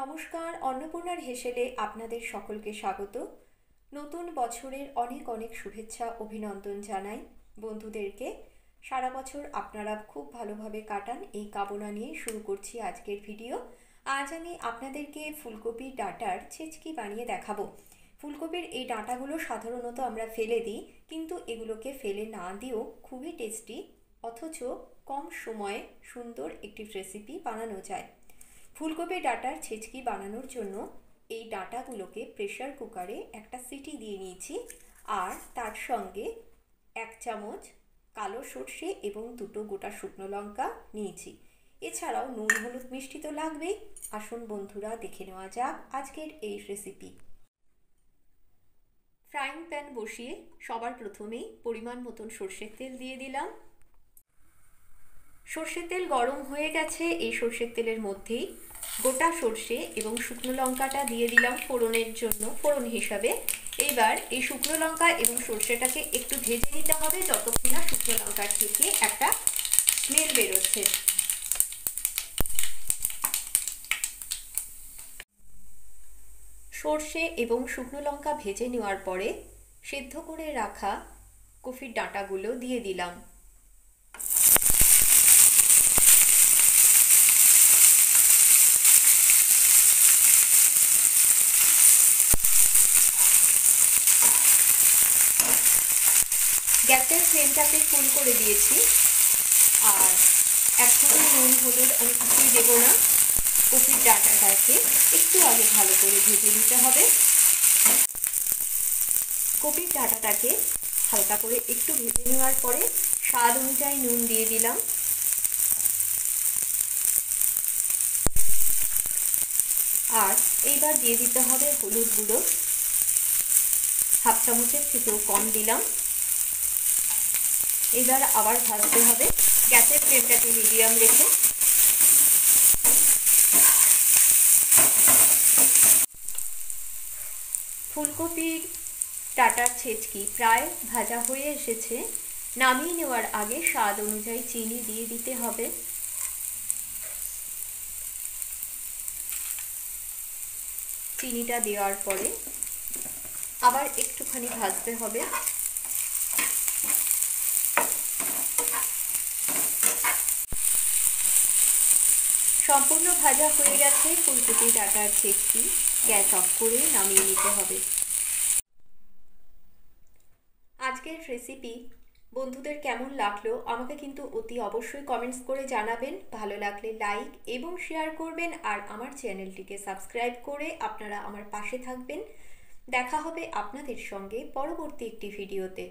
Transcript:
নমস্কার, অন্নপূর্ণার হেসেলে আপনাদের সকলকে স্বাগত। নতুন বছরের অনেক অনেক শুভেচ্ছা অভিনন্দন জানাই বন্ধুদেরকে। সারা বছর আপনারা খুব ভালোভাবে কাটান এই কামনা নিয়ে শুরু করছি আজকের ভিডিও। আজ আমি আপনাদেরকে ফুলকপির ডাঁটার ছেচকি বানিয়ে দেখাবো। ফুলকপির এই ডাঁটাগুলো সাধারণত আমরা ফেলে দিই, কিন্তু এগুলোকে ফেলে না দিয়েও খুবই টেস্টি অথচ কম সময়ে সুন্দর একটি রেসিপি বানানো যায়। ফুলকপির ডাঁটার ছেচকি বানানোর জন্য এই ডাঁটাগুলোকে প্রেসার কুকারে একটা সিটি দিয়ে নিয়েছি, আর তার সঙ্গে 1 চামচ কালো সর্ষে এবং 2টো গোটা শুকনো লঙ্কা নিয়েছি। এছাড়াও নুন হলুদ মিষ্টি তো লাগবেই। আসুন বন্ধুরা, দেখে নেওয়া যাক আজকের এই রেসিপি। ফ্রাইং প্যান বসিয়ে সবার প্রথমেই পরিমাণ মতন সর্ষের তেল দিয়ে দিলাম। সর্ষের তেল গরম হয়ে গেছে। এই সর্ষের তেলের মধ্যেই গোটা সর্ষে এবং শুকনো লঙ্কাটা দিয়ে দিলাম ফোড়নের জন্য, ফোড়ন হিসাবে। এবার এই শুকনো লঙ্কা এবং সর্ষেটাকে একটু ভেজে নিতে হবে যতক্ষণ না শুকনো লঙ্কার থেকে একটা স্মেল বেরোচ্ছে। সর্ষে এবং শুকনো লঙ্কা ভেজে নেওয়ার পরে সেদ্ধ করে রাখা কপির ডাঁটাগুলো দিয়ে দিলাম। গ্যাসের ফ্লেমটাকে ফুল করে দিয়েছি, আর এখন নুন হলুদ আমি কিছুই দেবো না। কপির ডাঁটাটাকে একটু আগে ভালো করে ভেজে নিতে হবে। কপির ডাঁটাটাকে হালকা করে একটু ভেজে নেওয়ার পরে স্বাদ অনুযায়ী নুন দিয়ে দিলাম। আর এইবার দিয়ে দিতে হবে হলুদ গুঁড়ো, 1/2 চামচের থেকেও কম দিলাম। এবার আবার ভাজতে হবে গ্যাসের ফ্লেমটাকে মিডিয়াম রেখে। ফুলকপির ডাঁটার ছেচকি প্রায় ভাজা হয়ে এসেছে। নামিয়ে নেওয়ার আগে স্বাদ অনুযায়ী চিনি দিয়ে দিতে হবে। চিনিটা দেওয়ার পরে আবার একটুখানি ভাজতে হবে। সম্পূর্ণ ভাজা হয়ে গেছে ফুলকপি ডাঁটার ছেচকি। গ্যাস অফ করে নামিয়ে নিতে হবে। আজকের রেসিপি বন্ধুদের কেমন লাগলো আমাকে কিন্তু অতি অবশ্যই কমেন্টস করে জানাবেন। ভালো লাগলে লাইক এবং শেয়ার করবেন, আর আমার চ্যানেলটিকে সাবস্ক্রাইব করে আপনারা আমার পাশে থাকবেন। দেখা হবে আপনাদের সঙ্গে পরবর্তী একটি ভিডিওতে।